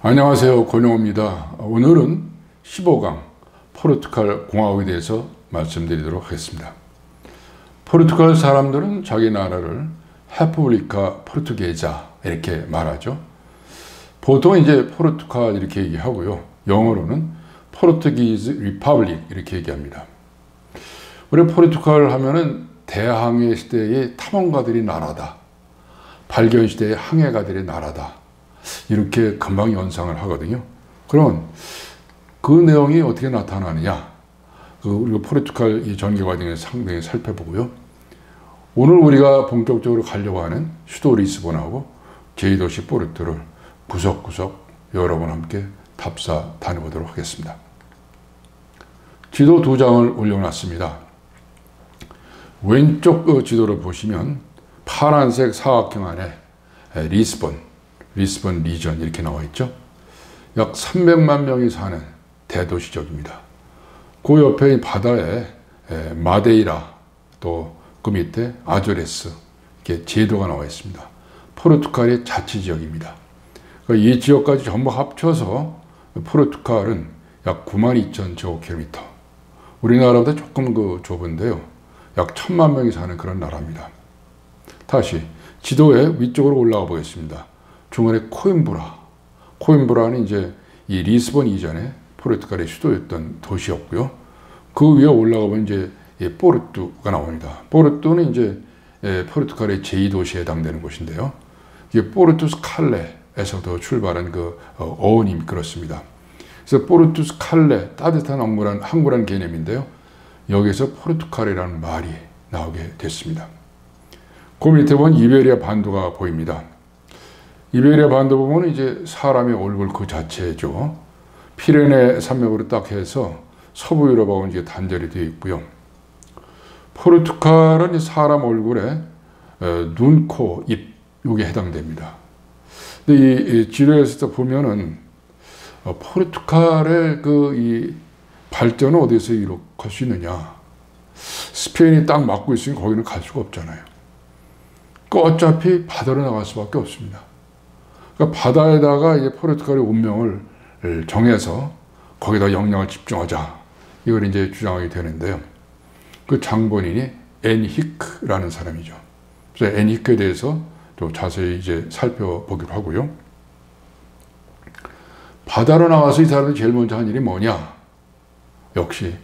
안녕하세요, 권영호입니다. 오늘은 15강 포르투갈 공화국에 대해서 말씀드리도록 하겠습니다. 포르투갈 사람들은 자기 나라를 레푸블리카 포르투게자 이렇게 말하죠. 보통 이제 포르투갈 이렇게 얘기하고요. 영어로는 포르투기즈 리퍼블릭 이렇게 얘기합니다. 우리 포르투갈 하면은 대항해 시대의 탐험가들이 나라다. 발견 시대의 항해가들의 나라다. 이렇게 금방 연상을 하거든요. 그러면 그 내용이 어떻게 나타나느냐? 우리가 포르투갈 이 전개 과정에서 상당히 살펴보고요. 오늘 우리가 본격적으로 가려고 하는 수도 리스본하고 제2도시 포르투를 구석구석 여러분 함께 답사 다녀보도록 하겠습니다. 지도 두 장을 올려놨습니다. 왼쪽 지도를 보시면 파란색 사각형 안에 리스본 리전 이렇게 나와 있죠. 약 300만 명이 사는 대도시 지역입니다. 그 옆에 바다에 마데이라 또 그 밑에 아조레스 이렇게 제도가 나와 있습니다. 포르투갈의 자치지역입니다. 그러니까 이 지역까지 전부 합쳐서 포르투갈은 약 92,000제곱킬로미터. 우리나라보다 조금 좁은데요. 약 1,000만 명이 사는 그런 나라입니다. 다시 지도의 위쪽으로 올라가 보겠습니다. 중간에 코임브라는 이제 이 리스본 이전에 포르투갈의 수도였던 도시였고요. 그 위에 올라가 보면 이제 포르투가 나옵니다. 포르투는 이제 포르투갈의 제2도시에 해당되는 곳인데요. 이게 포르투스 칼레에서도 출발한 그 어원이 그렇습니다. 그래서 포르투스 칼레, 따뜻한 항구라는 개념인데요. 여기서 포르투갈이라는 말이 나오게 됐습니다. 그 밑에 보면 이베리아 반도가 보입니다. 이베리아 반도 보면 이제 사람의 얼굴 그 자체죠. 피레네 산맥으로 딱 해서 서부 유럽하고 이제 단절이 되어 있고요. 포르투갈은 사람 얼굴에 눈, 코, 입 이게 해당됩니다. 근데 이 지도에서 보면은 포르투갈의 이 발전은 어디서 이룩할 수 있느냐? 스페인이 딱 막고 있으니 거기는 갈 수가 없잖아요. 어차피 바다로 나갈 수밖에 없습니다. 그러니까 바다에다가 이제 포르투갈의 운명을 정해서 거기다 역량을 집중하자. 이걸 이제 주장하게 되는데요. 그 장본인이 엔히크라는 사람이죠. 그래서 엔히크에 대해서 좀 자세히 이제 살펴보기로 하고요. 바다로 나와서 이 사람이 제일 먼저 한 일이 뭐냐? 역시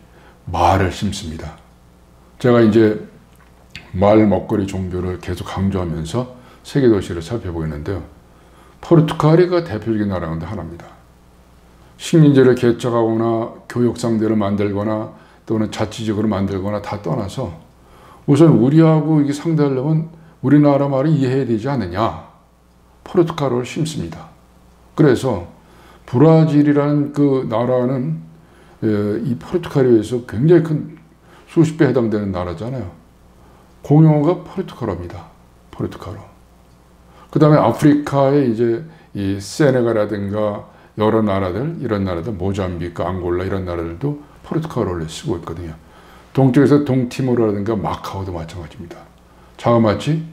말을 심습니다. 제가 이제 말 먹거리 종교를 계속 강조하면서 세계 도시를 살펴보고 있는데요. 포르투갈이 그 대표적인 나라 가운데 하나입니다. 식민지를 개척하거나 교육 상대를 만들거나 또는 자치적으로 만들거나 다 떠나서 우선 우리하고 이게 상대하려면 우리나라 말을 이해해야 되지 않느냐. 포르투갈어를 심습니다. 그래서 브라질이라는 그 나라는 이 포르투갈에 비해서 굉장히 큰 수십 배 해당되는 나라잖아요. 공용어가 포르투갈어입니다. 포르투갈어. 그 다음에 아프리카에 이제 이 세네갈이라든가 여러 나라들, 이런 나라들, 모잠비크, 앙골라 이런 나라들도 포르투갈어를 쓰고 있거든요. 동쪽에서 동티모르라든가 마카오도 마찬가지입니다. 자그마치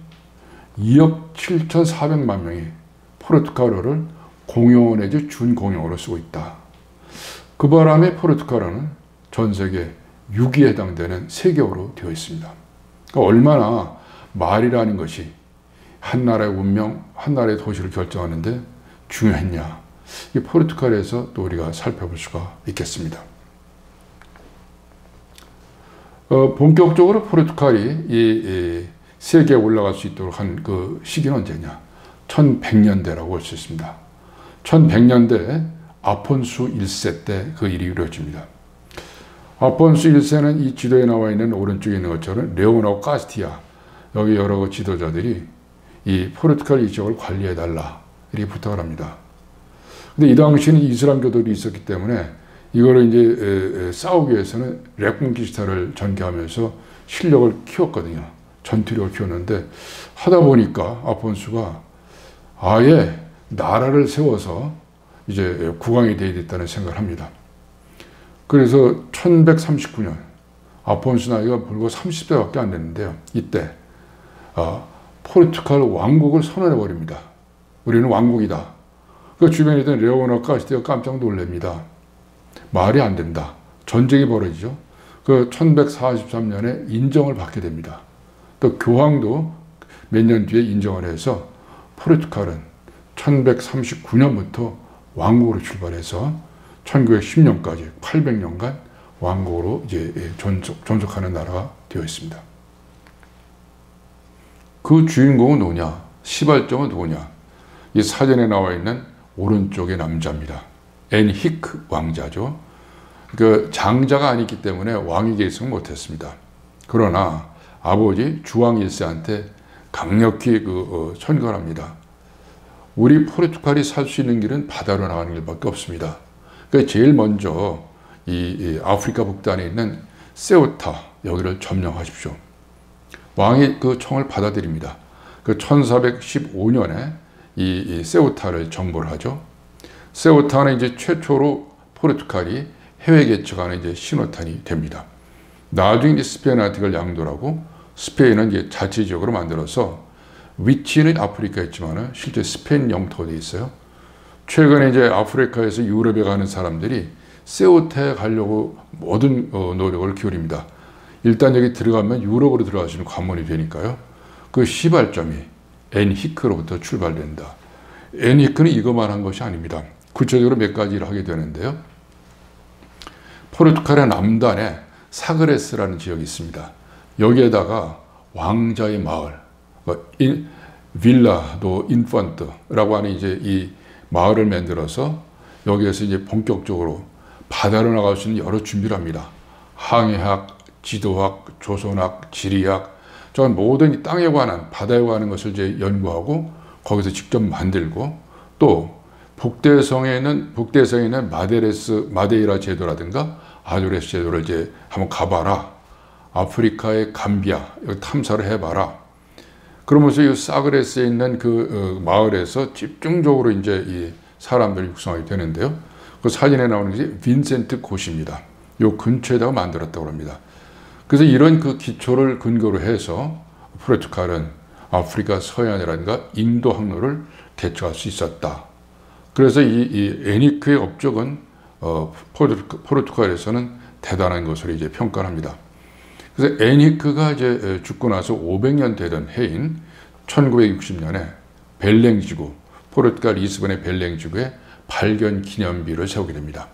2억 7,400만 명이 포르투갈어를 공용어 내지 준공용어로 쓰고 있다. 그 바람에 포르투갈어는 전 세계 6위에 해당되는 세계어로 되어 있습니다. 그러니까 얼마나 말이라는 것이 한 나라의 운명, 한 나라의 도시를 결정하는데 중요했냐. 이 포르투갈에서 또 우리가 살펴볼 수가 있겠습니다. 본격적으로 포르투갈이 이 세계에 올라갈 수 있도록 한 그 시기는 언제냐? 1100년대라고 볼 수 있습니다. 1100년대 아폰수 1세 때 그 일이 이루어집니다. 아폰수 1세는 이 지도에 나와 있는 오른쪽에 있는 것처럼 레오나오 카스티아 여기 여러 지도자들이 이 포르투갈 이 지역을 관리해달라 이렇게 부탁을 합니다. 근데 이 당시에는 이슬람교도들이 있었기 때문에 이거를 이제 싸우기 위해서는 레콘키스타를 전개하면서 실력을 키웠거든요. 전투력을 키웠는데 하다 보니까 아폰수가 아예 나라를 세워서 이제 국왕이 되어야겠다는 생각을 합니다. 그래서 1139년 아폰수 나이가 불과 30세밖에 안 됐는데요. 이때 포르투갈 왕국을 선언해 버립니다. 우리는 왕국이다. 그 주변에 있던 레오나 카스티가 깜짝 놀랍니다. 말이 안 된다. 전쟁이 벌어지죠. 그 1143년에 인정을 받게 됩니다. 또 교황도 몇 년 뒤에 인정을 해서 포르투갈은 1139년부터 왕국으로 출발해서 1910년까지 800년간 왕국으로 이제 존속하는 나라가 되어 있습니다. 그 주인공은 누구냐? 시발점은 누구냐? 이 사전에 나와 있는 오른쪽의 남자입니다. 엔히크 왕자죠. 그 장자가 아니기 때문에 왕위 계승 못했습니다. 그러나 아버지 주왕 1세한테 강력히 천거합니다. 우리 포르투갈이 살 수 있는 길은 바다로 나가는 길밖에 없습니다. 그러니까 제일 먼저 이 아프리카 북단에 있는 세우타 여기를 점령하십시오. 왕이 그 청을 받아들입니다. 그 1415년에 이 세우타를 정벌을 하죠. 세우타는 이제 최초로 포르투갈이 해외 개척하는 이제 신호탄이 됩니다. 나중에 이제 스페인한테 그걸 양도를 하고 스페인은 이제 자치지역으로 만들어서 위치는 아프리카였지만 실제 스페인 영토가 되어 있어요. 최근에 이제 아프리카에서 유럽에 가는 사람들이 세우타에 가려고 모든 노력을 기울입니다. 일단 여기 들어가면 유럽으로 들어갈 수 있는 관문이 되니까요. 그 시발점이 엔히크로부터 출발된다. 엔히크는 이것만 한 것이 아닙니다. 구체적으로 몇 가지를 하게 되는데요. 포르투갈의 남단에 사그레스라는 지역이 있습니다. 여기에다가 왕자의 마을, 빌라도 인펀트라고 하는 이제 이 마을을 만들어서 여기에서 이제 본격적으로 바다로 나갈 수 있는 여러 준비를 합니다. 항해학, 지도학, 조선학, 지리학, 저 모든 땅에 관한 바다에 관한 것을 이제 연구하고 거기서 직접 만들고 또 북대성에 있는 마데이라 제도라든가 아조레스 제도를 이제 한번 가봐라. 아프리카의 감비아 여기 탐사를 해봐라. 그러면서 이 사그레스에 있는 그 마을에서 집중적으로 이제 이 사람들을 육성하게 되는데요. 그 사진에 나오는 것이 빈센트 곳입니다. 요 근처에다가 만들었다고 합니다. 그래서 이런 그 기초를 근거로 해서 포르투갈은 아프리카 서해안이라든가 인도 항로를 개척할 수 있었다. 그래서 이 엔히크의 업적은 포르투갈에서는 대단한 것으로 이제 평가를 합니다. 그래서 엔히크가 이제 죽고 나서 500년 되던 해인 1960년에 벨랭 지구, 포르투갈 리스본의 벨랭 지구에 발견 기념비를 세우게 됩니다.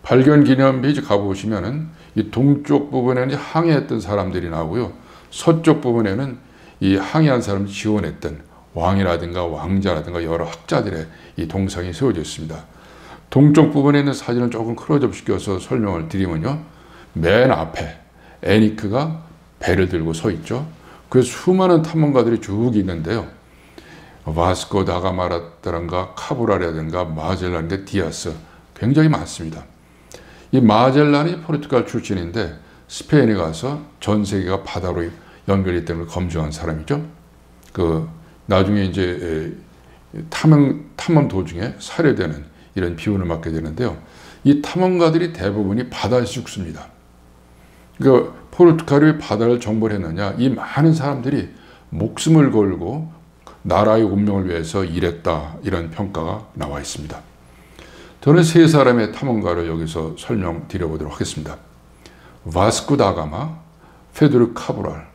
발견 기념비 이제 가보시면은 이 동쪽 부분에는 항해했던 사람들이 나오고요. 서쪽 부분에는 이 항해한 사람을 지원했던 왕이라든가 왕자라든가 여러 학자들의 이 동상이 세워져 있습니다. 동쪽 부분에 있는 사진을 조금 클로즈업 시켜서 설명을 드리면요. 맨 앞에 엔히크가 배를 들고 서 있죠. 그 수많은 탐험가들이 쭉 있는데요. 바스코 다가마라라든가 카브랄이라든가 마젤란과 디아스 굉장히 많습니다. 이 마젤란이 포르투갈 출신인데 스페인에 가서 전 세계가 바다로 연결됐다는 걸 검증한 사람이죠. 그 나중에 이제 탐험 도중에 살해되는 이런 비운을 맞게 되는데요. 이 탐험가들이 대부분이 바다에서 죽습니다. 그러니까 포르투갈이 왜 바다를 정벌했느냐? 이 많은 사람들이 목숨을 걸고 나라의 운명을 위해서 일했다. 이런 평가가 나와 있습니다. 저는 세 사람의 탐험가를 여기서 설명드려보도록 하겠습니다. 바스코 다가마, 페드로 카브랄,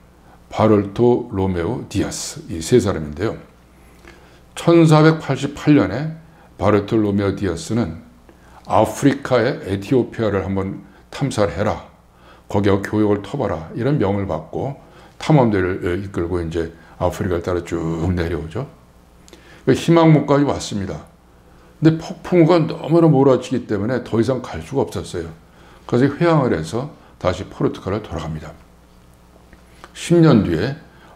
바를토 로메오 디아스 이 세 사람인데요. 1488년에 바르토 로메오 디아스는 아프리카의 에티오피아를 한번 탐사를 해라. 거기에 교역을 터봐라. 이런 명을 받고 탐험대를 이끌고 이제 아프리카를 따라 쭉 내려오죠. 희망봉까지 왔습니다. 근데 폭풍우가 너무나 몰아치기 때문에 더 이상 갈 수가 없었어요. 그래서 회항을 해서 다시 포르투갈을 돌아갑니다. 10년 뒤에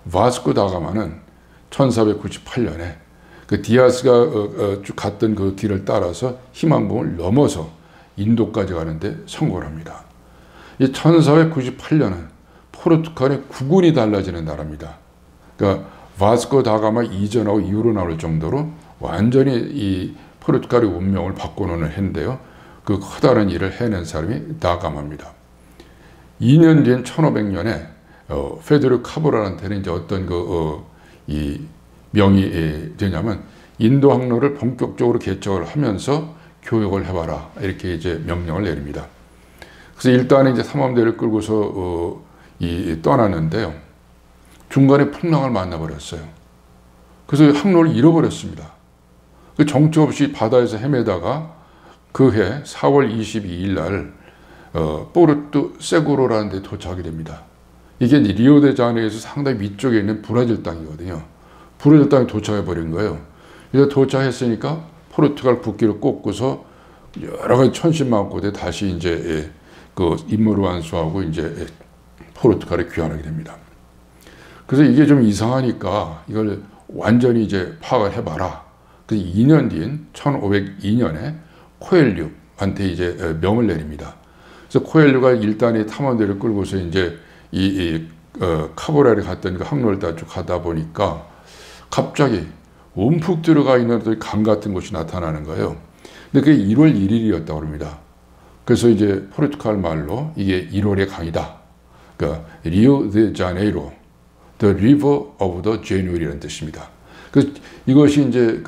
바스코 다가마는 1498년에 그 디아스가 쭉 갔던 그 길을 따라서 희망봉을 넘어서 인도까지 가는데 성공을 합니다. 이 1498년은 포르투갈의 국운이 달라지는 나라입니다. 그러니까 바스코 다가마 이전하고 이후로 나올 정도로 완전히 이 포르투갈의 운명을 바꿔놓는 해인데요. 그 커다란 일을 해낸 사람이 다가마입니다. 2년 뒤인 1500년에 페드로 카브랄한테는 이제 어떤 이 명이 되냐면 인도 항로를 본격적으로 개척을 하면서 교육을 해봐라 이렇게 이제 명령을 내립니다. 그래서 일단 이제 탐험대를 끌고서 떠났는데요. 중간에 풍랑을 만나버렸어요. 그래서 항로를 잃어버렸습니다. 그 정처 없이 바다에서 헤매다가 그해 4월 22일 날 포르투 세고로라는 데 도착하게 됩니다. 이게 리오데자네이루에서 상당히 위쪽에 있는 브라질 땅이거든요. 브라질 땅에 도착해 버린 거예요. 이제 도착했으니까 포르투갈 국기를 꽂고서 여러 가지 천신만고대 다시 이제 그 임무를 완수하고 이제 포르투갈에 귀환하게 됩니다. 그래서 이게 좀 이상하니까 이걸 완전히 이제 파악을 해봐라. 그래서 2년 뒤인 1502년에 코엘류한테 이제 명을 내립니다. 그래서 코엘류가 일단이 탐험대를 끌고서 이제 카보라를 갔던 그 항로를 다 쭉 가다 보니까 갑자기 움푹 들어가 있는 강 같은 곳이 나타나는 거예요. 근데 그게 1월 1일이었다고 합니다. 그래서 이제 포르투갈 말로 이게 1월의 강이다. 그러니까 리오데자네이루, the river of the January라는 뜻입니다. 그 이것이 이제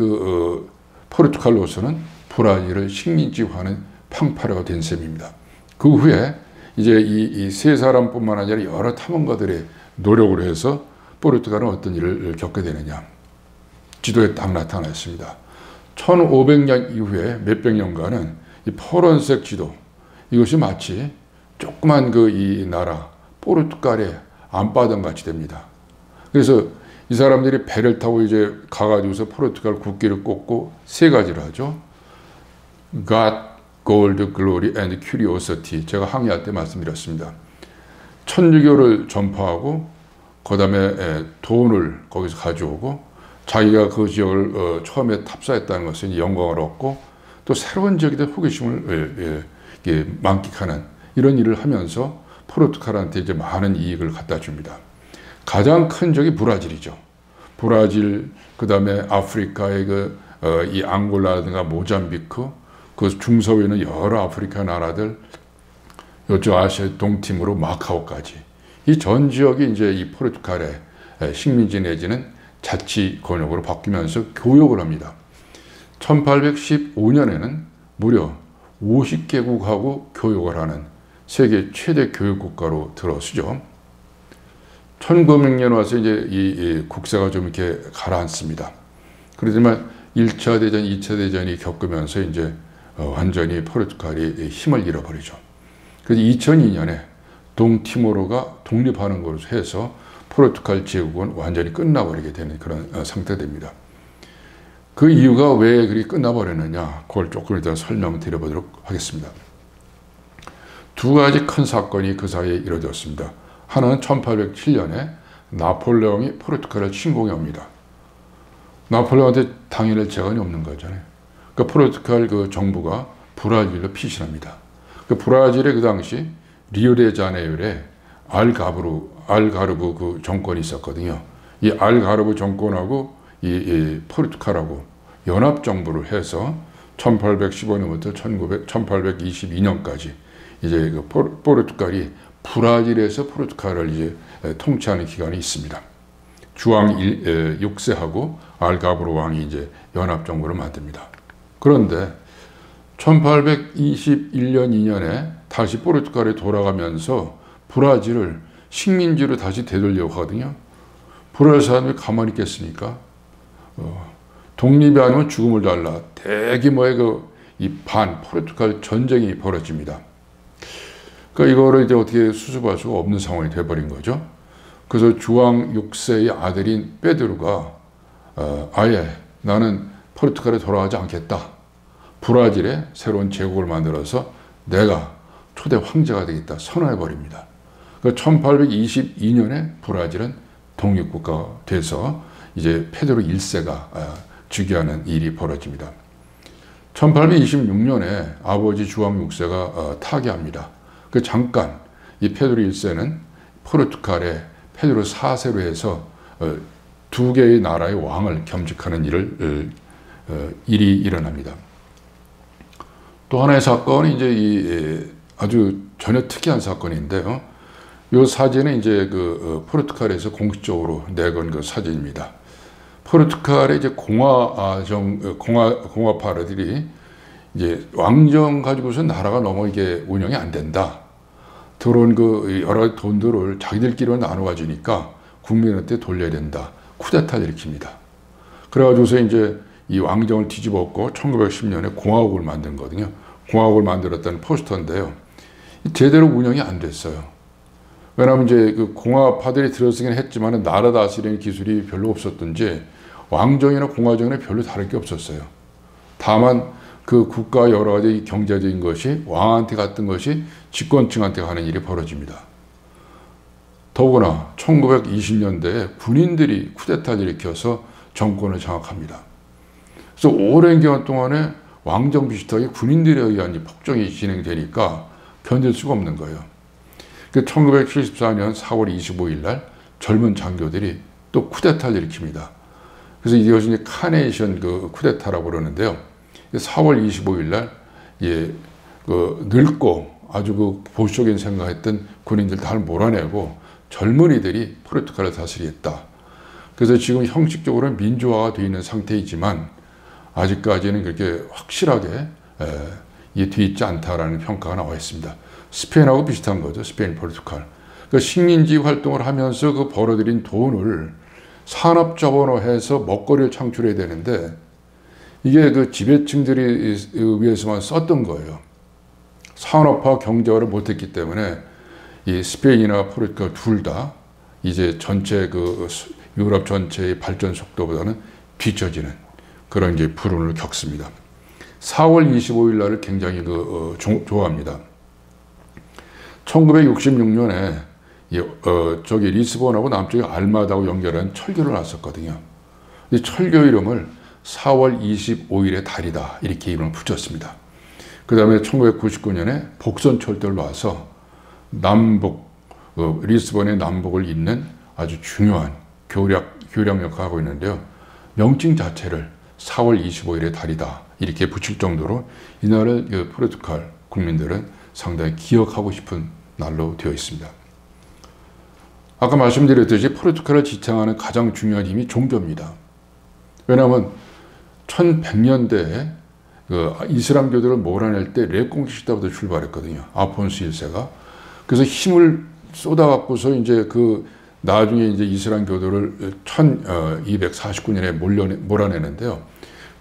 포르투갈로서는 브라질을 식민지화하는 팡파르가 된 셈입니다. 그 후에 이제 이 세 사람뿐만 아니라 여러 탐험가들의 노력으로 해서 포르투갈은 어떤 일을 겪게 되느냐. 지도에 딱 나타났습니다. 1500년 이후에 몇백 년간은 이 파란색 지도, 이것이 마치 조그만 이 나라 포르투갈의 안바당 같이 됩니다. 그래서 이 사람들이 배를 타고 이제 가가지고서 포르투갈 국기를 꽂고 세 가지를 하죠. God, Gold, Glory and Curiosity. 제가 항해할 때 말씀드렸습니다. 천주교를 전파하고 그 다음에 돈을 거기서 가져오고 자기가 그 지역을 처음에 탑사했다는 것은 영광을 얻고 또 새로운 지역에 대한 호기심을 만끽하는 이런 일을 하면서 포르투갈한테 이제 많은 이익을 갖다 줍니다. 가장 큰 적이 브라질이죠. 브라질, 그 다음에 아프리카의 이 앙골라든가 모잠비크, 그 중서부에 있는 여러 아프리카 나라들, 이쪽 아시아 동팀으로 마카오까지. 이 전 지역이 이제 이 포르투갈의 식민지 내지는 자치 권역으로 바뀌면서 교역을 합니다. 1815년에는 무려 50개국하고 교역을 하는 세계 최대 교역국가로 들어서죠. 1900년 와서 이제 이 국세가 좀 이렇게 가라앉습니다. 그렇지만 1차 대전, 2차 대전이 겪으면서 이제 완전히 포르투갈이 힘을 잃어버리죠. 그래서 2002년에 동티모르가 독립하는 것으로 해서 포르투갈 제국은 완전히 끝나버리게 되는 그런 상태됩니다. 그 이유가 왜 그리 끝나버렸느냐, 그걸 조금 이따 설명드려보도록 하겠습니다. 두 가지 큰 사건이 그 사이에 이루어졌습니다. 하나는 1807년에 나폴레옹이 포르투갈을 침공해 옵니다. 나폴레옹한테 당연할 재간이 없는 거잖아요. 그러니까 포르투갈 그 정부가 브라질로 피신합니다. 그 브라질의 그 당시 리오데자네이루에 알가르브 그 정권이 있었거든요. 이 알가르브 정권하고 이 포르투갈하고 연합 정부를 해서 1815년부터 1822년까지 이제 그 포르투갈이 브라질에서 포르투갈을 이제 통치하는 기간이 있습니다. 주왕 6세하고 알가브로 왕이 이제 연합 정부를 만듭니다. 그런데 1821년 2년에 다시 포르투갈에 돌아가면서 브라질을 식민지로 다시 되돌려고 하거든요. 브라질 사람이 가만히 있겠습니까? 독립이 아니면 죽음을 달라 대규모의 이 포르투갈 전쟁이 벌어집니다. 그러니까 이거를 이제 어떻게 수습할 수가 없는 상황이 돼버린 거죠. 그래서 주왕 6세의 아들인 베드로가 아예 나는 포르투갈에 돌아가지 않겠다. 브라질에 새로운 제국을 만들어서 내가 초대 황제가 되겠다 선언해버립니다. 1822년에 브라질은 독립국가가 돼서 이제 페드로 1세가 즉위하는 일이 벌어집니다. 1826년에 아버지 주왕 6세가 타계합니다. 잠깐 이 페드로 1세는 포르투갈에 페드로 4세로 해서 두 개의 나라의 왕을 겸직하는 일이 일어납니다. 또 하나의 사건이 이제 아주 전혀 특이한 사건인데요. 이 사진은 이제 포르투갈에서 공식적으로 내건 그 사진입니다. 포르투갈의 이제 공화파들이 이제 왕정 가지고서 나라가 너무 이게 운영이 안 된다. 들어온 그 여러 돈들을 자기들끼리 나눠 가지니까 국민한테 돌려야 된다. 쿠데타를 일으킵니다. 그래가지고서 이제 이 왕정을 뒤집었고 1910년에 공화국을 만든 거거든요. 공화국을 만들었다는 포스터인데요. 제대로 운영이 안 됐어요. 왜냐하면 이제 그 공화파들이 들어서긴 했지만 나라 다스리는 기술이 별로 없었던지 왕정이나 공화정에는 별로 다를 게 없었어요. 다만 그 국가 여러 가지 경제적인 것이 왕한테 갔던 것이 집권층한테 가는 일이 벌어집니다. 더구나 1920년대에 군인들이 쿠데타를 일으켜서 정권을 장악합니다. 그래서 오랜 기간 동안에 왕정 비슷하게 군인들에 의한 폭정이 진행되니까 견딜 수가 없는 거예요. 1974년 4월 25일 날 젊은 장교들이 또 쿠데타를 일으킵니다. 그래서 이것이 카네이션 그 쿠데타라고 그러는데요. 4월 25일 날 늙고 아주 그 보수적인 생각했던 군인들 다 몰아내고 젊은이들이 포르투갈을 다스리겠다. 그래서 지금 형식적으로는 민주화가 되어 있는 상태이지만 아직까지는 그렇게 확실하게 뒤에 있지 않다라는 평가가 나와 있습니다. 스페인하고 비슷한 거죠. 스페인, 포르투갈. 그 식민지 활동을 하면서 그 벌어들인 돈을 산업자본화해서 먹거리를 창출해야 되는데 이게 그 지배층들이 위해서만 썼던 거예요. 산업화 경제화를 못했기 때문에 이 스페인이나 포르투갈 둘 다 이제 전체 그 유럽 전체의 발전 속도보다는 뒤처지는 그런 이제 불운을 겪습니다. 4월 25일 날을 굉장히 좋아합니다. 1966년에 저기 리스본하고 남쪽의 알마다하고 연결한 철교를 놨었거든요. 이 철교 이름을 4월 25일의 달이다 이렇게 이름을 붙였습니다. 그 다음에 1999년에 복선철도를 놔서 남북 리스본의 남북을 잇는 아주 중요한 교량 역할을 하고 있는데요. 명칭 자체를 4월 25일의 달이다 이렇게 붙일 정도로 이날을 포르투갈 국민들은 상당히 기억하고 싶은 날로 되어 있습니다. 아까 말씀드렸듯이 포르투갈을 지탱하는 가장 중요한 힘이 종교입니다. 왜냐하면 1100년대에 이슬람교들을 몰아낼 때 레공키스 시대부터 출발했거든요. 아폰스 1세가. 그래서 힘을 쏟아갖고서 이제 나중에 이제 이슬람교들을 1249년에 몰아내는데요.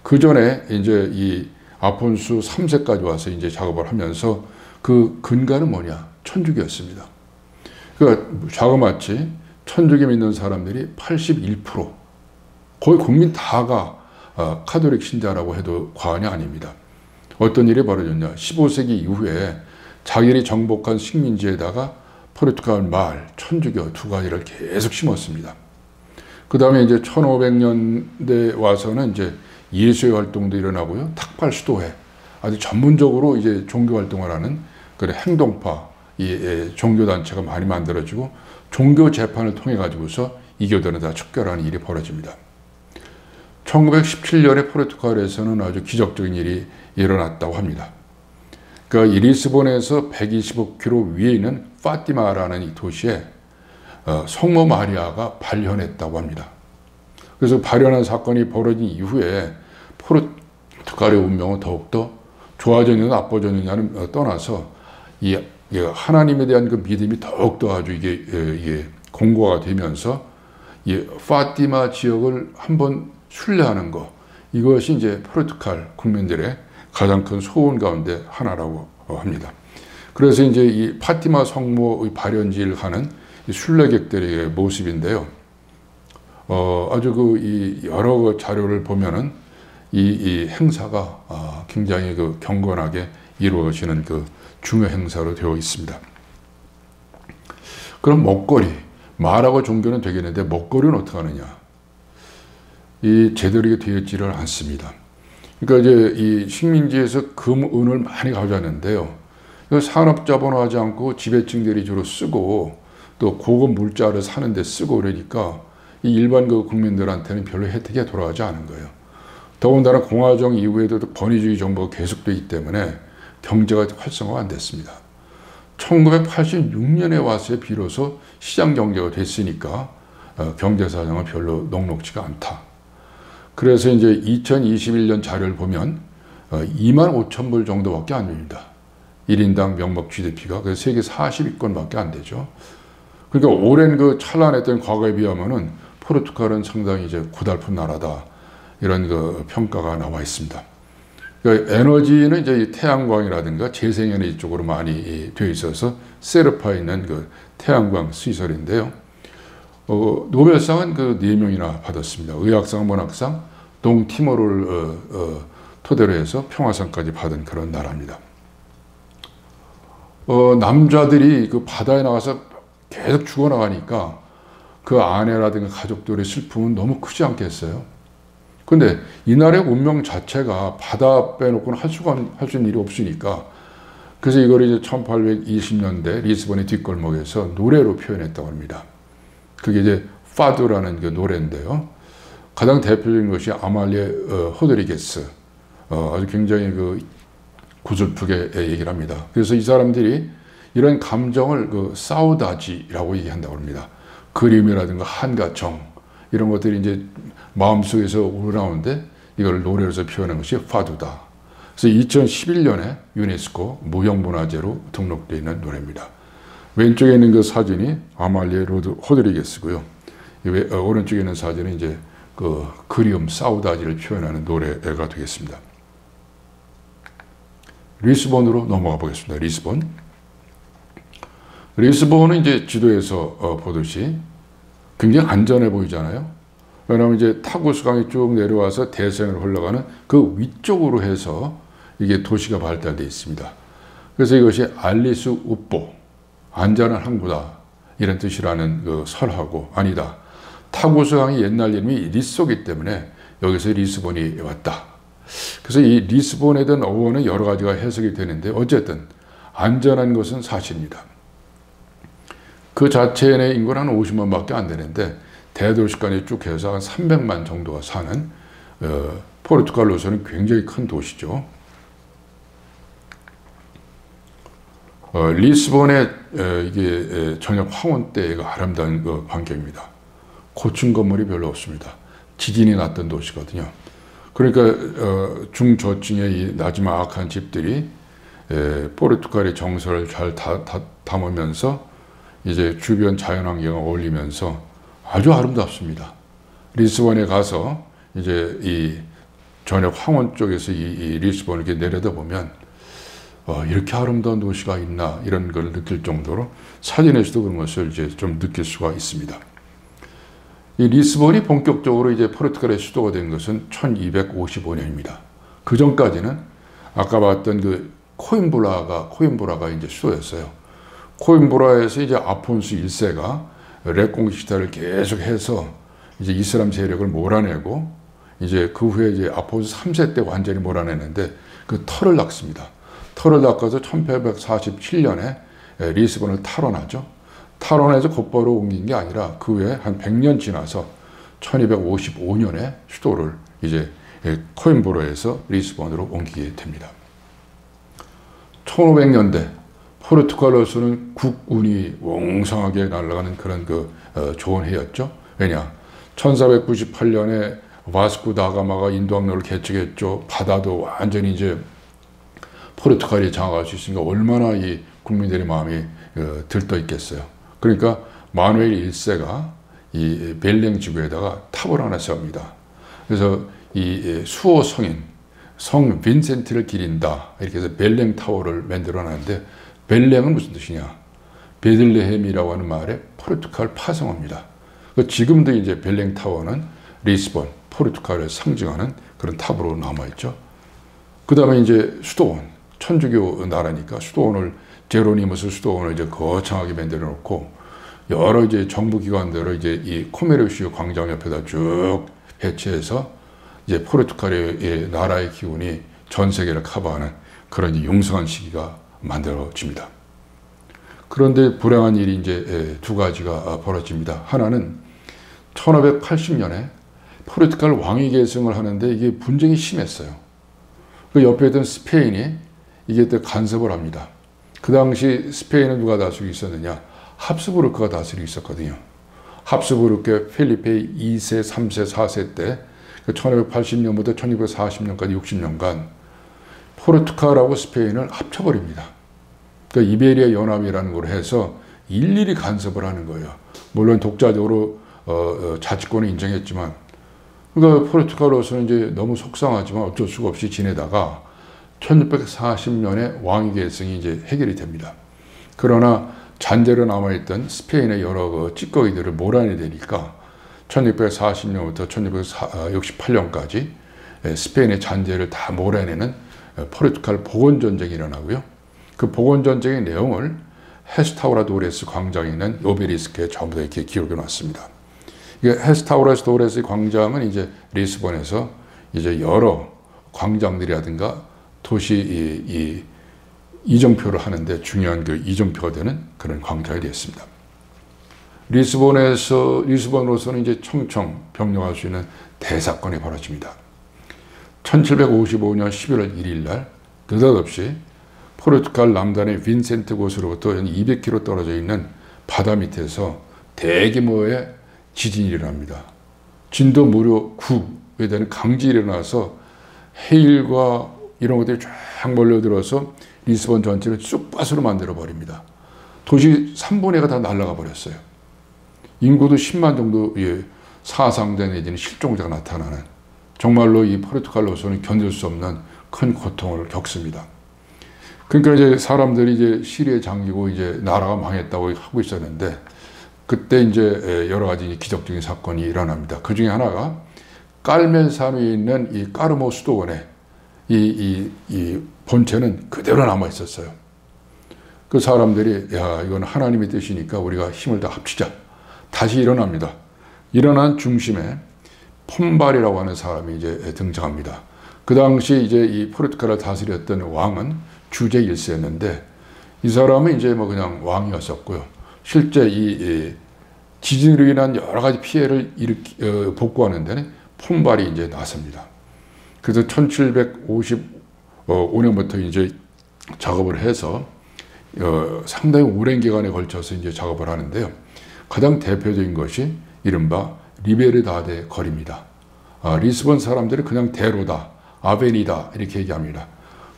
그 전에 이제 이 아폰수 3세까지 와서 이제 작업을 하면서 그 근간은 뭐냐? 천주교였습니다. 그러니까 자그마치 천주교 믿는 사람들이 81%, 거의 국민 다가 카톨릭 신자라고 해도 과언이 아닙니다. 어떤 일이 벌어졌냐? 15세기 이후에 자기들이 정복한 식민지에다가 포르투갈 말, 천주교 두 가지를 계속 심었습니다. 그 다음에 이제 1500년대 와서는 이제 예수의 활동도 일어나고요. 탁발 수도회, 아주 전문적으로 이제 종교 활동을 하는 그런 행동파, 종교단체가 많이 만들어지고 종교 재판을 통해 가지고서 이 교단을 다 척결하는 일이 벌어집니다. 1917년에 포르투갈에서는 아주 기적적인 일이 일어났다고 합니다. 그러니까 리스본에서 125km 위에 있는 파티마라는 이 도시에 성모 마리아가 발현했다고 합니다. 그래서 발현한 사건이 벌어진 이후에 포르투갈의 운명은 더욱더 좋아졌느냐 나빠졌느냐는 떠나서 이 하나님에 대한 그 믿음이 더욱더 아주 이게 공고가 되면서 이 파티마 지역을 한번 순례하는 것, 이것이 이제 포르투갈 국민들의 가장 큰 소원 가운데 하나라고 합니다. 그래서 이제 이 파티마 성모의 발현지를 가는 순례객들의 모습인데요. 아주 이 여러 자료를 보면은 이 행사가 굉장히 경건하게 이루어지는 중요 행사로 되어 있습니다. 그럼 먹거리, 말하고 종교는 되겠는데 먹거리는 어떻게 하느냐? 제대로 되어있지를 않습니다. 그러니까 이제 이 식민지에서 금, 은을 많이 가져왔는데요. 산업자본화하지 않고 지배층들이 주로 쓰고 또 고급 물자를 사는데 쓰고 그러니까 이 일반 국민들한테는 별로 혜택이 돌아가지 않은 거예요. 더군다나 공화정 이후에도 권위주의 정부가 계속되기 때문에 경제가 활성화가 안 됐습니다. 1986년에 와서 비로소 시장 경제가 됐으니까 경제 사정은 별로 녹록지가 않다. 그래서 이제 2021년 자료를 보면 2만 5천 불 정도밖에 안 됩니다. 1인당 명목 GDP가 그래서 세계 40위권밖에 안 되죠. 그러니까 오랜 그 찬란했던 과거에 비하면은 포르투갈은 상당히 이제 고달픈 나라다, 이런 그 평가가 나와 있습니다. 그러니까 에너지는 이제 태양광이라든가 재생에너지 쪽으로 많이 되어 있어서 세르파 있는 그 태양광 시설인데요. 노벨상은 그 4명이나 받았습니다. 의학상, 문학상, 동티모르를 토대로 해서 평화상까지 받은 그런 나라입니다. 남자들이 그 바다에 나가서 계속 죽어나가니까 그 아내라든가 가족들의 슬픔은 너무 크지 않겠어요? 근데 이 나라의 운명 자체가 바다 빼놓고는 할 수 있는 일이 없으니까, 그래서 이걸 이제 1820년대 리스본의 뒷골목에서 노래로 표현했다고 합니다. 그게 이제 파두라는 그 노래인데요. 가장 대표적인 것이 아말리에 호드리게스. 아주 굉장히 그 구슬프게 얘기를 합니다. 그래서 이 사람들이 이런 감정을 그 사우다지라고 얘기한다고 합니다. 그림이라든가 한가정, 이런 것들이 이제 마음속에서 우러나오는데 이걸 노래로서 표현한 것이 파두다. 그래서 2011년에 유네스코 무형문화재로 등록되어 있는 노래입니다. 왼쪽에 있는 그 사진이 아말리에 호드리게스고요. 오른쪽에 있는 사진은 이제 그 그리움, 사우다지를 표현하는 노래가 되겠습니다. 리스본으로 넘어가 보겠습니다. 리스본은 이제 지도에서 보듯이 굉장히 안전해 보이잖아요. 왜냐하면 이제 타구스강이 쭉 내려와서 대서양으로 흘러가는 그 위쪽으로 해서 이게 도시가 발달되어 있습니다. 그래서 이것이 알리스 우뽀, 안전한 항구다, 이런 뜻이라는 그 설하고, 아니다, 타구스강이 옛날 이름이 리소기 때문에 여기서 리스본이 왔다. 그래서 이 리스본에 대한 어원은 여러 가지가 해석이 되는데 어쨌든 안전한 것은 사실입니다. 그 자체의 인구는 한 50만밖에 안 되는데 대도시까지 쭉 해서 한 300만 정도가 사는 포르투갈로서는 굉장히 큰 도시죠. 리스본의 이게 저녁 황혼 때가 아름다운 그 광경입니다. 고층 건물이 별로 없습니다. 지진이 났던 도시거든요. 그러니까 중저층의 이 나지막한 집들이 포르투갈의 정서를 잘 담으면서 이제 주변 자연환경과 어울리면서 아주 아름답습니다. 리스본에 가서 이제 이 저녁 황혼 쪽에서 이 리스본을 이렇게 내려다보면 이렇게 아름다운 도시가 있나, 이런 걸 느낄 정도로 사진에서도 그런 것을 이제 좀 느낄 수가 있습니다. 이 리스본이 본격적으로 이제 포르투갈의 수도가 된 것은 1255년입니다. 그 전까지는 아까 봤던 그 코임브라가 이제 수도였어요. 코임브라에서 이제 아폰수 1세가 레콩키스타를 계속해서 이제 이슬람 세력을 몰아내고, 이제 그 후에 이제 아폰수 3세 때 완전히 몰아내는데 그 털을 낚습니다. 털을 낚아서 1847년에 리스본을 탈원하죠. 탈원해서 곧바로 옮긴 게 아니라 그 후에 한 100년 지나서 1255년에 수도를 이제 코임브라에서 리스본으로 옮기게 됩니다. 1500년대 포르투갈로서는 국운이 왕성하게 날아가는 그런 좋은 해였죠. 왜냐? 1498년에 바스코 다가마가 인도항로를 개척했죠. 바다도 완전히 이제 포르투갈이 장악할 수 있으니까 얼마나 이 국민들의 마음이 들떠 있겠어요. 그러니까 마누엘 1세가 이 벨랭 지구에다가 탑을 하나 세웁니다. 그래서 이 수호 성인 성 빈센트를 기린다, 이렇게 해서 벨랭 타워를 만들어 놨는데, 벨랭은 무슨 뜻이냐? 베들레헴이라고 하는 말의 포르투갈 파송어입니다. 지금도 이제 벨랭 타워는 리스본, 포르투갈을 상징하는 그런 탑으로 남아있죠. 그 다음에 이제 수도원, 천주교 나라니까 수도원을, 제로니무스 수도원을 이제 거창하게 만들어 놓고, 여러 이제 정부기관들을 이제 이 코메르시오 광장 옆에다 쭉 배치해서 이제 포르투갈의 나라의 기운이 전 세계를 커버하는 그런 융성한 시기가 만들어집니다. 그런데 불행한 일이 이제 두 가지가 벌어집니다. 하나는 1580년에 포르투갈 왕위 계승을 하는데 이게 분쟁이 심했어요. 그 옆에 있던 스페인이 이게 또 간섭을 합니다. 그 당시 스페인은 누가 다스리고 있었느냐? 합스부르크가 다스리고 있었거든요. 합스부르크의 필리페 2세, 3세, 4세 때 1580년부터 1240년까지 60년간 포르투갈하고 스페인을 합쳐버립니다. 그러니까 이베리아 연합이라는 걸 해서 일일이 간섭을 하는 거예요. 물론 독자적으로 자치권을 인정했지만, 그러니까 포르투갈로서는 이제 너무 속상하지만 어쩔 수가 없이 지내다가 1640년에 왕위 계승이 이제 해결이 됩니다. 그러나 잔재로 남아있던 스페인의 여러 찌꺼기들을 몰아내되니까 1640년부터 1668년까지 스페인의 잔재를 다 몰아내는 포르투갈 복원전쟁이 일어나고요. 그 복원전쟁의 내용을 헤스타우라도레스 광장에 있는 오베리스크에 전부 다 이렇게 기록해 놨습니다. 헤스타우라도레스 광장은 이제 리스본에서 이제 여러 광장들이라든가 도시 이정표를 하는데 중요한 그 이정표가 되는 그런 광장이 되었습니다. 리스본으로서는 이제 청청 병력할 수 있는 대사건이 벌어집니다. 1755년 11월 1일 날 느닷없이 포르투갈 남단의 빈센트 곳으로부터 약 200km 떨어져 있는 바다 밑에서 대규모의 지진이 일어납니다. 진도 무려 9에 대한 강진이 일어나서 해일과 이런 것들이 쫙 몰려들어서 리스본 전체를 쑥밭으로 만들어버립니다. 도시 3분의 1가 다 날아가 버렸어요. 인구도 10만 정도의 사상자 내지는 실종자가 나타나는, 정말로 이 포르투갈로서는 견딜 수 없는 큰 고통을 겪습니다. 그러니까 이제 사람들이 이제 시리에 잠기고 이제 나라가 망했다고 하고 있었는데, 그때 이제 여러 가지 기적적인 사건이 일어납니다. 그 중에 하나가 깔멘산에 있는 이 까르모 수도원에 이 본체는 그대로 남아 있었어요. 그 사람들이 야, 이건 하나님의 뜻이니까 우리가 힘을 다 합치자. 다시 일어납니다. 일어난 중심에 폼발이라고 하는 사람이 이제 등장합니다. 그 당시 이제 이 포르투갈을 다스렸던 왕은 주제 1세였는데, 이 사람은 이제 뭐 그냥 왕이었었고요. 실제 이 지진으로 인한 여러 가지 피해를 복구하는 데는 폼발이 이제 나섭니다. 그래서 1755년부터 이제 작업을 해서 상당히 오랜 기간에 걸쳐서 이제 작업을 하는데요. 가장 대표적인 것이 이른바 리베르다데 거리입니다. 리스본 사람들이 그냥 대로다, 아베니다 이렇게 얘기합니다.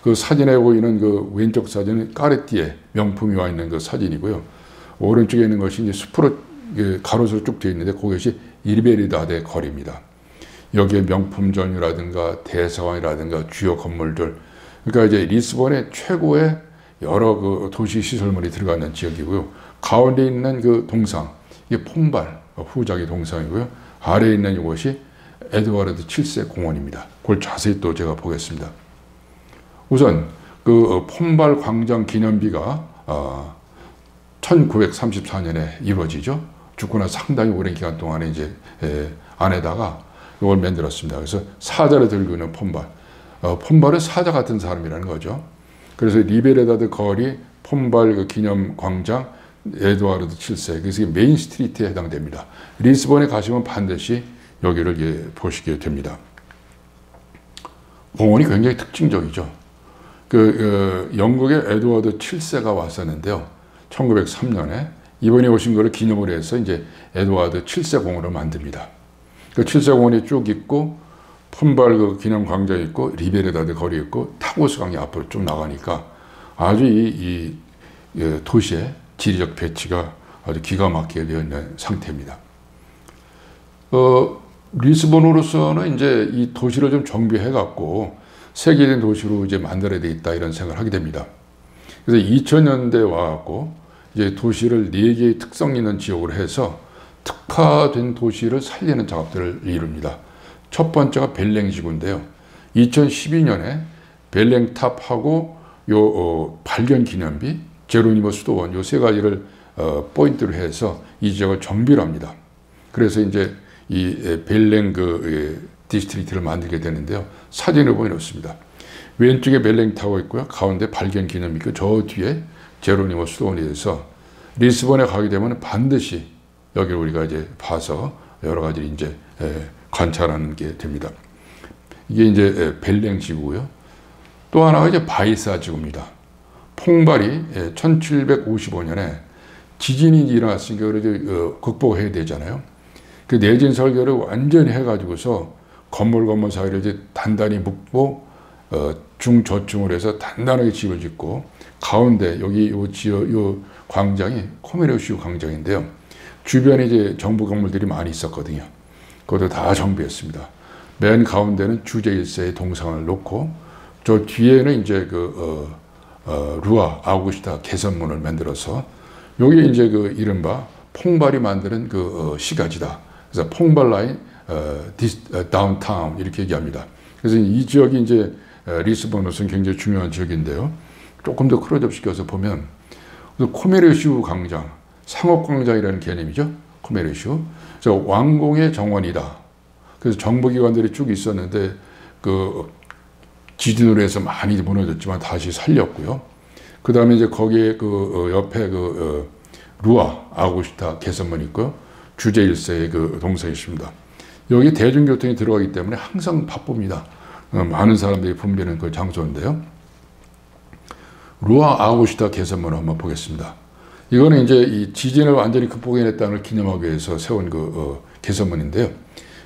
그 사진에 보이는 그 왼쪽 사진은 까르띠에 명품이 와 있는 그 사진이고요. 오른쪽에 있는 것이 이제 숲으로 가로수로 쭉 되어 있는데 그것이 리베르다데 거리입니다. 여기에 명품전이라든가 대사관이라든가 주요 건물들, 그러니까 이제 리스본의 최고의 여러 그 도시 시설물이 들어가 있는 지역이고요. 가운데 있는 그 동상, 이게 폼발 후작의 동상이고요. 아래에 있는 이것이 에드와르드 7세 공원입니다. 그걸 자세히 또 제가 보겠습니다. 우선 그 폼발 광장 기념비가 1934년에 이루어지죠. 죽고 나서 상당히 오랜 기간 동안에 이제 안에다가 이걸 만들었습니다. 그래서 사자를 들고 있는 폼발. 폼발은 사자 같은 사람이라는 거죠. 그래서 리베르다드 거리, 폼발 그 기념 광장, 에드와르드 7세. 그래서 이게 메인 스트리트에 해당됩니다. 리스본에 가시면 반드시 여기를 보시게 됩니다. 공원이 굉장히 특징적이죠. 영국의 에드워드 7세가 왔었는데요. 1903년에 이번에 오신 거를 기념을 해서 이제 에드워드 7세 공원을 만듭니다. 그 7세 공원이 쭉 있고, 폼발 그 기념 광장이 있고, 리베르다드 거리 있고, 타고스 강이 앞으로 쭉 나가니까 아주 이 도시의 지리적 배치가 아주 기가 막히게 되어 있는 상태입니다. 리스본으로서는 이제 이 도시를 좀 정비해갖고 세계적인 도시로 이제 만들어야 되겠다 이런 생각을 하게 됩니다. 그래서 2000년대 와갖고 이제 도시를 4개의 특성 있는 지역으로 해서 특화된 도시를 살리는 작업들을 이룹니다. 첫 번째가 벨랭 지구인데요. 2012년에 벨랭탑하고 발견 기념비, 제로니모 수도원 요 3가지를 포인트로 해서 이 지역을 정비를 합니다. 그래서 이제 이 벨랭 디스트리크를 만들게 되는데요. 사진을 보면 이렇습니다. 왼쪽에 벨랭 타워 있고요. 가운데 발견 기념이 있고 저 뒤에 제로니모 수도원이 돼서 리스본에 가게 되면 반드시 여기를 우리가 이제 봐서 여러 가지를 이제 관찰하는 게 됩니다. 이게 이제 벨랭 지구고요. 또 하나가 이제 바이사 지구입니다. 폼발이 1755년에 지진이 일어났으니까 그래도 극복해야 되잖아요. 그 내진 설계를 완전히 해가지고서 건물 사이를 이제 단단히 묶고 중저층으로 해서 단단하게 집을 짓고 가운데 여기 요 광장이 코메르시우 광장인데요. 주변에 이제 정부 건물들이 많이 있었거든요. 그것도 다 정비했습니다. 맨 가운데는 주제 1세의 동상을 놓고 저 뒤에는 이제 루아 아우구스타 개선문을 만들어서 여기 이제 이른바 퐁발이 만드는 시가지다. 그래서 퐁발 라인 다운타운 이렇게 얘기합니다. 그래서 이 지역이 이제 리스본으로서는 굉장히 중요한 지역인데요. 조금 더 클로즈업시켜서 보면 코메르시우 광장, 상업광장이라는 개념이죠. 코메르시우. 그래서 왕궁의 정원이다. 그래서 정부기관들이 쭉 있었는데 지진으로 해서 많이 무너졌지만 다시 살렸고요. 그 다음에 이제 거기에 옆에 루아 아우구스타 개선문이 있고요. 주제 1세의 동상이 있습니다. 여기 대중교통이 들어가기 때문에 항상 바쁩니다. 많은 사람들이 붐비는 그 장소인데요. 루아 아우구스타 개선문을 한번 보겠습니다. 이거는 이제 이 지진을 완전히 극복해냈다는 걸 기념하기 위해서 세운 개선문인데요.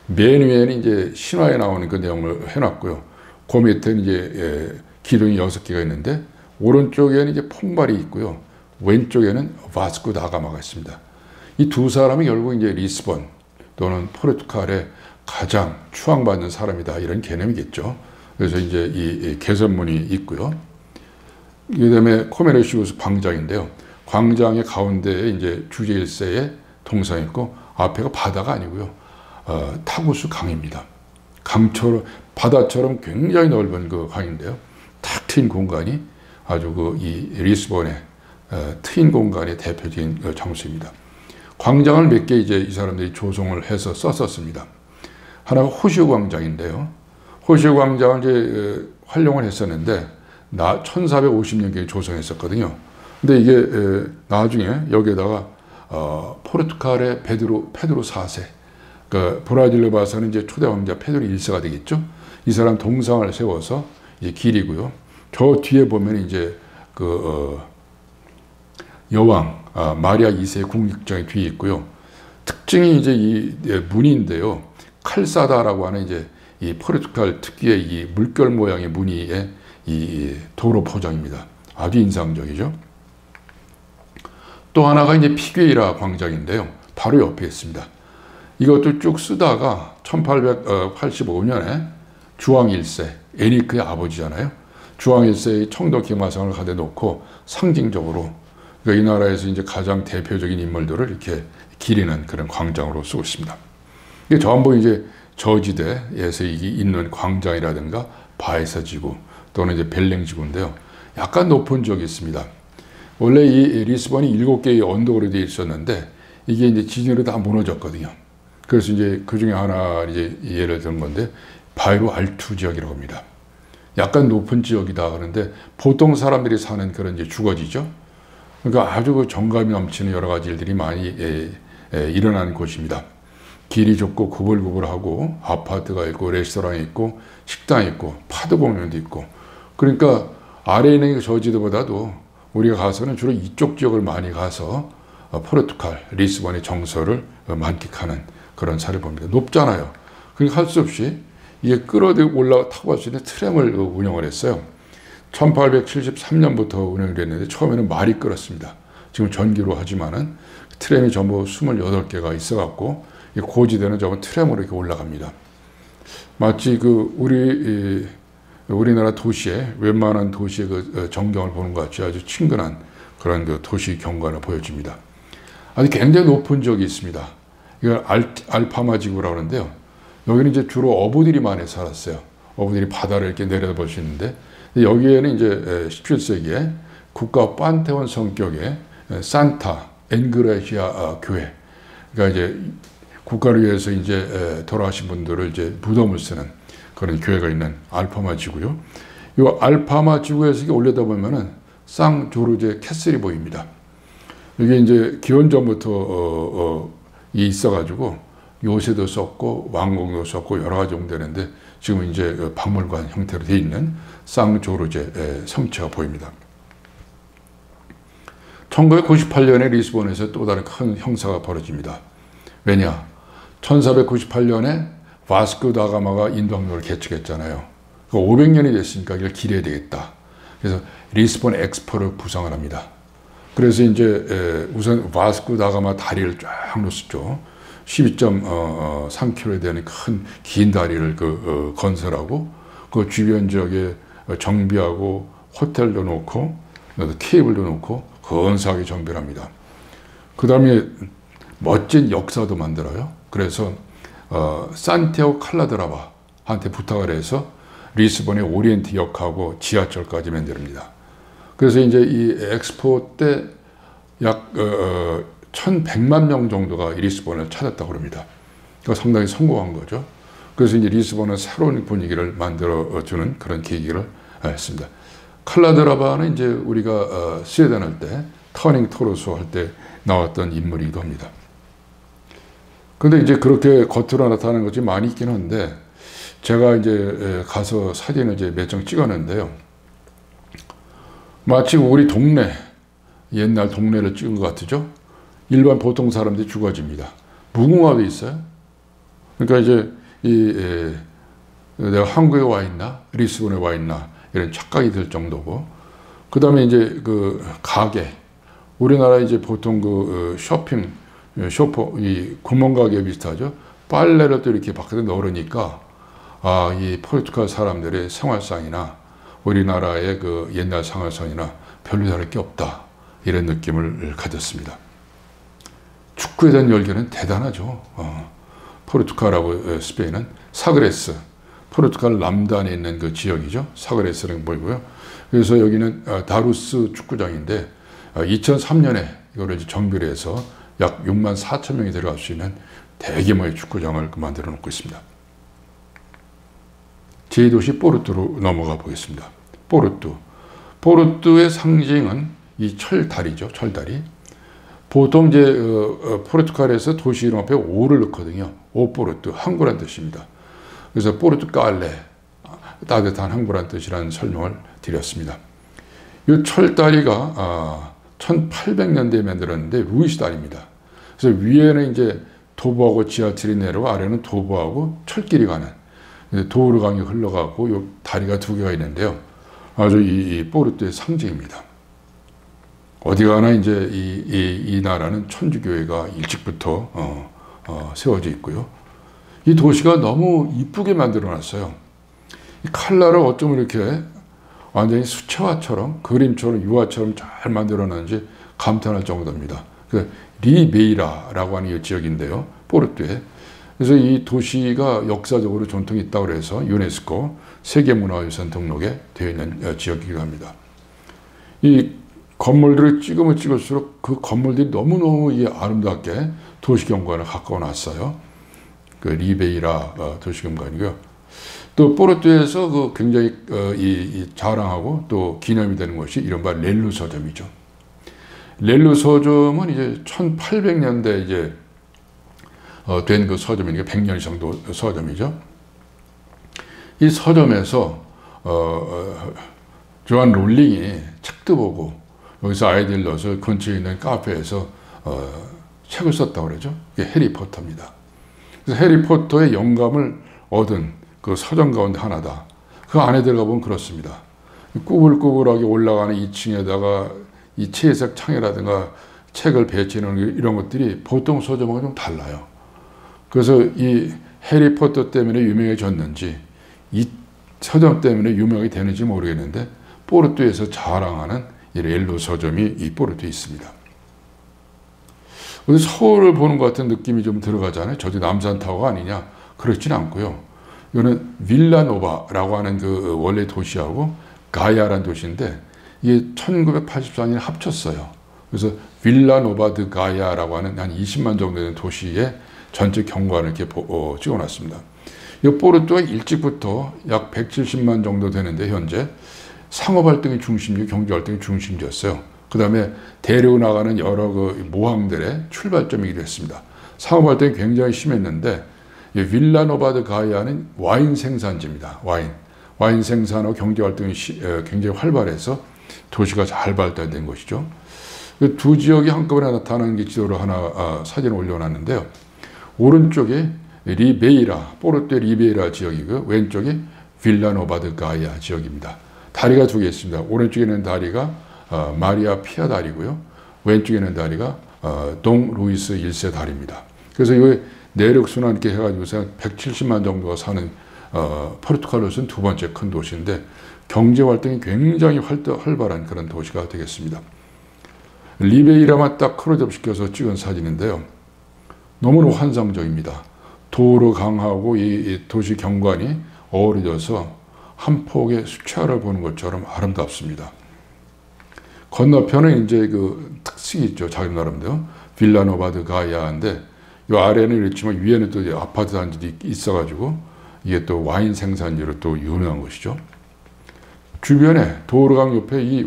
맨 위에는 이제 신화에 나오는 그 내용을 해놨고요. 그 밑에는 이제 기둥이 6개가 있는데 오른쪽에는 이제 퐁발이 있고요. 왼쪽에는 바스코 다가마가 있습니다. 이 두 사람이 결국 이제 리스본 또는 포르투갈의 가장 추앙받는 사람이다 이런 개념이겠죠. 그래서 이제 이 개선문이 있고요. 그다음에 코메르시우 광장인데요. 광장의 가운데에 이제 주제 1세의 동상이 있고 앞에가 바다가 아니고요. 타구수 강입니다. 강처럼 바다처럼 굉장히 넓은 강인데요. 탁 트인 공간이 아주 이 리스본의 트인 공간의 대표적인 장소입니다. 광장을 몇 개 이제 이 사람들이 조성을 해서 썼었습니다. 하나가 호시오 광장인데요. 호시오 광장을 이제 활용을 했었는데 1450년경에 조성했었거든요. 근데 이게 나중에 여기에다가 포르투갈의 페드로 4세, 브라질로 봐서는 이제 초대 왕자 페드로 1세가 되겠죠. 이 사람 동상을 세워서 이제 길이고요. 저 뒤에 보면 이제 여왕 마리아 2세 국립장이 뒤에 있고요. 특징이 이제 이 무늬인데요. 칼사다라고 하는 이제 이 포르투갈 특유의 이 물결 모양의 무늬의 이 도로 포장입니다. 아주 인상적이죠. 또 하나가 이제 피규에이라 광장인데요. 바로 옆에 있습니다. 이것도 쭉 쓰다가 1885년에 주왕 1세, 에니크의 아버지잖아요. 주왕 1세의 청도 기마상을 가져 놓고 상징적으로 이 나라에서 이제 가장 대표적인 인물들을 이렇게 기리는 그런 광장으로 쓰고 있습니다. 이게 전부 이제 저지대에서 있는 광장이라든가 바에사 지구 또는 이제 벨랭 지구인데요. 약간 높은 지역이 있습니다. 원래 이 리스본이 7개의 언덕으로 되어 있었는데 이게 이제 지진으로 다 무너졌거든요. 그래서 이제 그 중에 하나 이제 예를 든 건데 바이로 알투 지역이라고 합니다. 약간 높은 지역이다 그러는데 보통 사람들이 사는 그런 이제 주거지죠. 그러니까 아주 정감이 넘치는 여러 가지 일들이 많이 일어나는 곳입니다. 길이 좁고 구불구불하고 아파트가 있고 레스토랑이 있고 식당이 있고 파도 공연도 있고 그러니까 아래에 있는 저지대보다도 우리가 가서는 주로 이쪽 지역을 많이 가서 포르투갈, 리스본의 정서를 만끽하는 그런 사례를 봅니다. 높잖아요. 그러니까 할 수 없이 이게 끌어들고 타고 갈 수 있는 트램을 운영을 했어요. 1873년부터 운영이 됐는데 처음에는 말이 끌었습니다. 지금 전기로 하지만은 트램이 전부 28개가 있어갖고 고지대는 전부 트램으로 이렇게 올라갑니다. 마치 우리나라 도시의 웬만한 도시의 전경을 보는 것 같이 아주 친근한 그런 도시 경관을 보여줍니다. 아주 굉장히 높은 지역이 있습니다. 이걸 알파마 지구라고 하는데요. 여기는 이제 주로 어부들이 많이 살았어요. 어부들이 바다를 이렇게 내려볼 수 있는데 여기에는 이제 17세기에 국가 판테온 성격의 산타 엥그레시아 교회, 그러니까 이제 국가를 위해서 이제 돌아가신 분들을 이제 무덤을 쓰는 그런 교회가 있는 알파마 지구요. 이 알파마 지구에서 올려다보면은 상 조르제 캐슬이 보입니다. 이게 이제 기원전부터 있어가지고 요새도 썼고 왕궁도 썼고 여러 가지 용되는데 지금 이제 박물관 형태로 되어 있는 상 조르제 성체가 보입니다. 1998년에 리스본에서 또 다른 큰 형사가 벌어집니다. 왜냐? 1498년에 바스코 다가마가 인도 항로를 개척했잖아요. 500년이 됐으니까 이걸 기려야 되겠다. 그래서 리스본 엑스포를 구상을 합니다. 그래서 이제 우선 바스코 다가마 다리를 쫙 놓았죠. 12.3km에 되는 큰 긴 다리를 건설하고 그 주변 지역에 정비하고 호텔도 놓고 케이블도 놓고 건사하게 정비를 합니다. 그 다음에 멋진 역사도 만들어요. 그래서 산티아고 칼라드라바한테 부탁을 해서 리스본의 오리엔트 역하고 지하철까지 만듭니다. 그래서 이제 이 엑스포 때 약 1100만 명 정도가 리스본을 찾았다고 합니다. 그러니까 상당히 성공한 거죠. 그래서 이제 리스본은 새로운 분위기를 만들어주는 그런 계기를 했습니다. 칼라드라바는 이제 우리가 스웨덴 할 때, 터닝 토로소 할 때 나왔던 인물이기도 합니다. 근데 이제 그렇게 겉으로 나타나는 것이 많이 있긴 한데, 제가 이제 가서 사진을 이제 몇 장 찍었는데요. 마치 우리 동네, 옛날 동네를 찍은 것 같죠? 일반 보통 사람들이 죽어집니다. 무궁화도 있어요. 그러니까 이제 내가 한국에 와 있나, 리스본에 와 있나 이런 착각이 들 정도고, 그 다음에 이제 그 가게, 우리나라 이제 보통 그 쇼핑 쇼퍼 이 구멍가게 비슷하죠. 빨래를 또 이렇게 밖에서 널으니까 이 포르투갈 사람들의 생활상이나 우리나라의 그 옛날 생활상이나 별로 다를 게 없다. 이런 느낌을 가졌습니다. 축구에 대한 열기는 대단하죠. 포르투갈하고 스페인은 사그레스, 포르투갈 남단에 있는 그 지역이죠. 사그레스라는 보이고요. 그래서 여기는 다루스 축구장인데 2003년에 이거를 이제 정비를 해서 약 6만 4천 명이 들어갈 수 있는 대규모의 축구장을 만들어 놓고 있습니다. 제2도시 포르투로 넘어가 보겠습니다. 포르투의 상징은 이 철다리죠. 철다리. 보통 이제 포르투갈에서 도시 이름 앞에 오를 넣거든요. 오포르투, 항구란 뜻입니다. 그래서 포르투갈레, 따뜻한 항구란 뜻이라는 설명을 드렸습니다. 이 철다리가 1800년대에 만들었는데 루이스 다리입니다. 그래서 위에는 이제 도보하고 지하철이 내려와 아래는 도보하고 철길이 가는 도르강이 흘러가고 이 다리가 두 개가 있는데요. 아주 이 포르투의 상징입니다. 어디 가나 이제 이 나라는 천주교회가 일찍부터 세워져 있고요. 이 도시가 너무 이쁘게 만들어 놨어요. 이 칼라를 어쩌면 이렇게 완전히 수채화처럼 그림처럼 유화처럼 잘 만들어 놨는지 감탄할 정도입니다. 그 리베이라라고 하는 이 지역인데요. 포르투에. 그래서 이 도시가 역사적으로 전통이 있다고 해서 유네스코 세계문화유산 등록에 되어 있는 지역이기도 합니다. 이 건물들을 찍으면 찍을수록 그 건물들이 너무너무 아름답게 도시경관을 가까워 놨어요. 그 리베이라 도시경관이고요. 또 포르투에서 그 굉장히 자랑하고 또 기념이 되는 것이 이른바 렐루 서점이죠. 렐루 서점은 이제 1800년대 이제 된 그 서점이니까 100년 이상 서점이죠. 이 서점에서 조한 롤링이 책도 보고 여기서 아이디어를 넣어서 근처에 있는 카페에서 책을 썼다고 그러죠. 이게 해리포터입니다. 그래서 해리포터의 영감을 얻은 그 서점 가운데 하나다. 그 안에 들어가 보면 그렇습니다. 꾸불꾸불하게 올라가는 2층에다가 이 채색 창이라든가 책을 배치하는 이런 것들이 보통 서점하고 좀 달라요. 그래서 이 해리포터 때문에 유명해졌는지 이 서점 때문에 유명이 되는지 모르겠는데 포르투에서 자랑하는 이 렐루 서점이 이 포르투에 있습니다. 서울을 보는 것 같은 느낌이 좀 들어가잖아요. 저기 남산타워가 아니냐? 그렇진 않고요. 이거는 빌라노바라고 하는 그 원래 도시하고 가야라는 도시인데 이게 1984년에 합쳤어요. 그래서 빌라노바 드 가야라고 하는 한 20만 정도 되는 도시의 전체 경관을 이렇게 찍어놨습니다. 이 포르투가 일찍부터 약 170만 정도 되는데 현재 상업활동의 중심지, 경제활동의 중심지였어요. 그 다음에 대륙 나가는 여러 그 모항들의 출발점이기도 했습니다. 상업활동이 굉장히 심했는데 빌라노바 드 가야는 와인 생산지입니다. 와인 생산하고 경제활동이 굉장히 활발해서 도시가 잘 발달된 것이죠. 두 지역이 한꺼번에 나타나는 게 지도로 하나 사진을 올려놨는데요. 오른쪽에 리베이라, 포르투 리베이라 지역이고 왼쪽이 빌라노바 드 가이아 지역입니다. 다리가 두 개 있습니다. 오른쪽에 있는 다리가 마리아 피아 다리고요. 왼쪽에 있는 다리가 동 루이스 1세 다리입니다. 그래서 이 내륙순환 이렇게 해가지고서 170만 정도가 사는 포르투갈로서는 두 번째 큰 도시인데 경제 활동이 굉장히 활발한 그런 도시가 되겠습니다. 리베이라만 딱 크로즈업시켜서 찍은 사진인데요. 너무나 환상적입니다. 도로 강하고 이 도시 경관이 어우러져서 한 폭의 수채화를 보는 것처럼 아름답습니다. 건너편은 이제 그 특색이 있죠. 자기 나름대로. 빌라노바 드 가이아인데 이 아래는 이렇지만 위에는 또 아파트 단지도 있어가지고 이게 또 와인 생산지로 또 유명한 것이죠. 주변에 도로강 옆에 이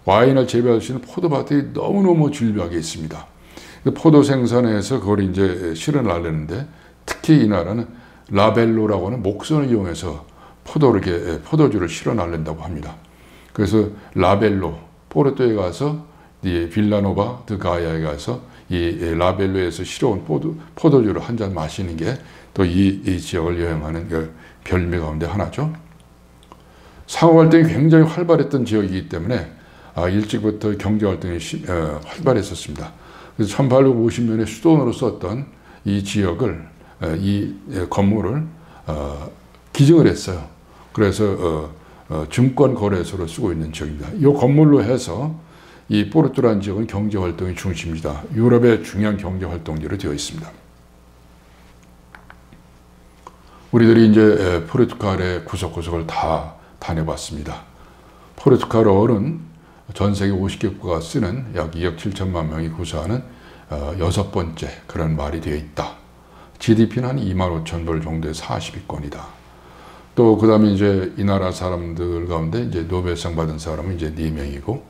와인을 재배할 수 있는 포도밭이 너무너무 질비하게 있습니다. 포도 생산해서 그걸 이제 실어 날리는데 특히 이 나라는 라벨로라고 하는 목선을 이용해서 포도주를 실어 날린다고 합니다. 그래서 라벨로, 포르투에 가서 이 빌라노바 드 가이아에 가서 이 라벨로에서 실어온 포도주를 한 잔 마시는 게 또 이 지역을 여행하는 그 별미 가운데 하나죠. 상호 활동이 굉장히 활발했던 지역이기 때문에 일찍부터 경제 활동이 활발했었습니다. 그래서 1850년에 수도원으로 썼던 이 지역을 이 건물을 기증을 했어요. 그래서 증권 거래소로 쓰고 있는 지역입니다. 이 건물로 해서 이 포르투라는 지역은 경제 활동의 중심이다. 유럽의 중요한 경제 활동지로 되어 있습니다. 우리들이 이제 포르투갈의 구석구석을 다 다녀봤습니다. 포르투갈어는 전 세계 50개국가 쓰는 약 2억 7천만 명이 구사하는 6번째 그런 말이 되어 있다. GDP는 한 2만 5천 불 정도의 40위권이다. 또 그 다음에 이제 이 나라 사람들 가운데 이제 노벨상 받은 사람은 이제 4명이고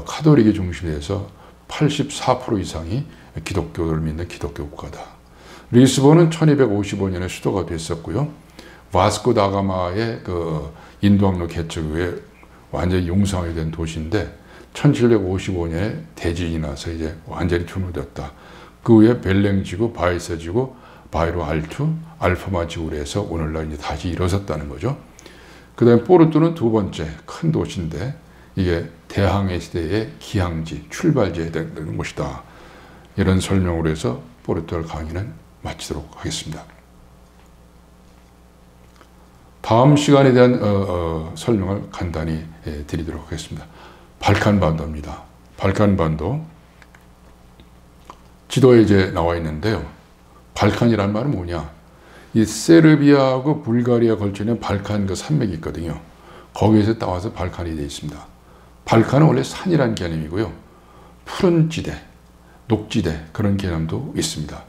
카톨릭이 중심이 돼서 84% 이상이 기독교를 믿는 기독교 국가다. 리스본은 1255년에 수도가 됐었고요. 바스코 다가마의 그 인도항로 개척 후에 완전히 융성이 된 도시인데 1755년에 대지진이 나서 이제 완전히 주무졌다. 그 후에 벨랭지구, 바이세지구, 바이로 알투, 알파마 지구로 해서 오늘날 이제 다시 일어섰다는 거죠. 그 다음에 포르투는 두 번째 큰 도시인데 이게 대항해 시대의 기항지, 출발지에 되는 곳이다. 이런 설명으로 해서 포르투갈 강의는 마치도록 하겠습니다. 다음 시간에 대한 설명을 간단히 드리도록 하겠습니다. 발칸반도입니다. 발칸반도 지도에 이제 나와 있는데요. 발칸이란 말은 뭐냐? 이 세르비아하고 불가리아 걸쳐 있는 발칸 그 산맥이 있거든요. 거기에서 따와서 발칸이 되어 있습니다. 발칸은 원래 산이란 개념이고요. 푸른 지대, 녹지대 그런 개념도 있습니다.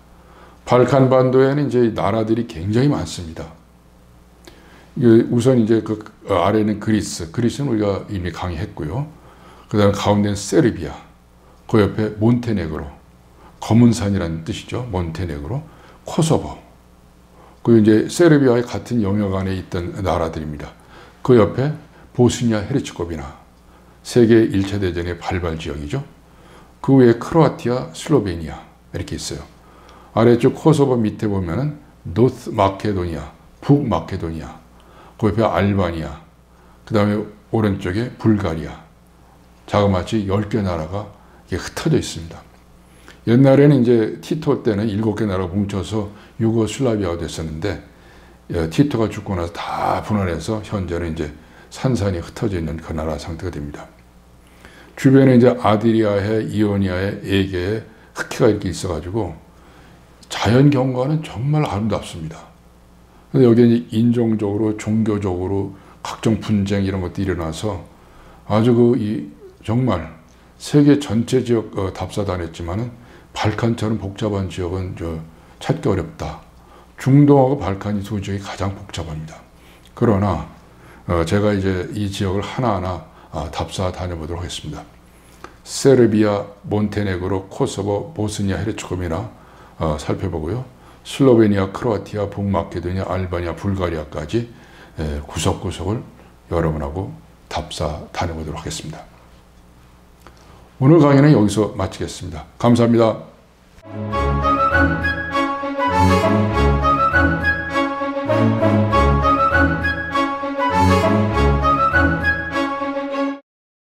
발칸반도에는 이제 나라들이 굉장히 많습니다. 우선 이제 그 아래는 그리스는 우리가 이미 강의했고요. 그 다음 가운데는 세르비아, 그 옆에 몬테네그로, 검은 산이라는 뜻이죠. 몬테네그로, 코소보, 그 이제 세르비아의 같은 영역 안에 있던 나라들입니다. 그 옆에 보스니아 헤르츠고비나, 세계 1차 대전의 발발 지역이죠. 그 위에 크로아티아, 슬로베니아 이렇게 있어요. 아래쪽 코소보 밑에 보면은 노스 마케도니아, 북마케도니아, 그 옆에 알바니아, 그 다음에 오른쪽에 불가리아, 자그마치 10개 나라가 흩어져 있습니다. 옛날에는 이제 티토 때는 7개 나라가 뭉쳐서 유고슬라비아가 됐었는데 티토가 죽고 나서 다 분할해서 현재는 이제 산산이 흩어져 있는 그 나라 상태가 됩니다. 주변에 이제 아드리아해, 이오니아해, 에게에 흑해가 이렇게 있어가지고 자연 경관은 정말 아름답습니다. 근데 여기 인종적으로, 종교적으로 각종 분쟁 이런 것들이 일어나서 아주 정말 세계 전체 지역 답사다녔지만은 발칸처럼 복잡한 지역은 찾기 어렵다. 중동하고 발칸이 두 지역이 가장 복잡합니다. 그러나 제가 이제 이 지역을 하나하나 답사 다녀보도록 하겠습니다. 세르비아, 몬테네그로, 코소보, 보스니아, 헤르츠고비나 살펴보고요. 슬로베니아, 크로아티아, 북마케도니아, 알바니아, 불가리아까지 구석구석을 여러분하고 답사 다녀보도록 하겠습니다. 오늘 강의는 여기서 마치겠습니다. 감사합니다.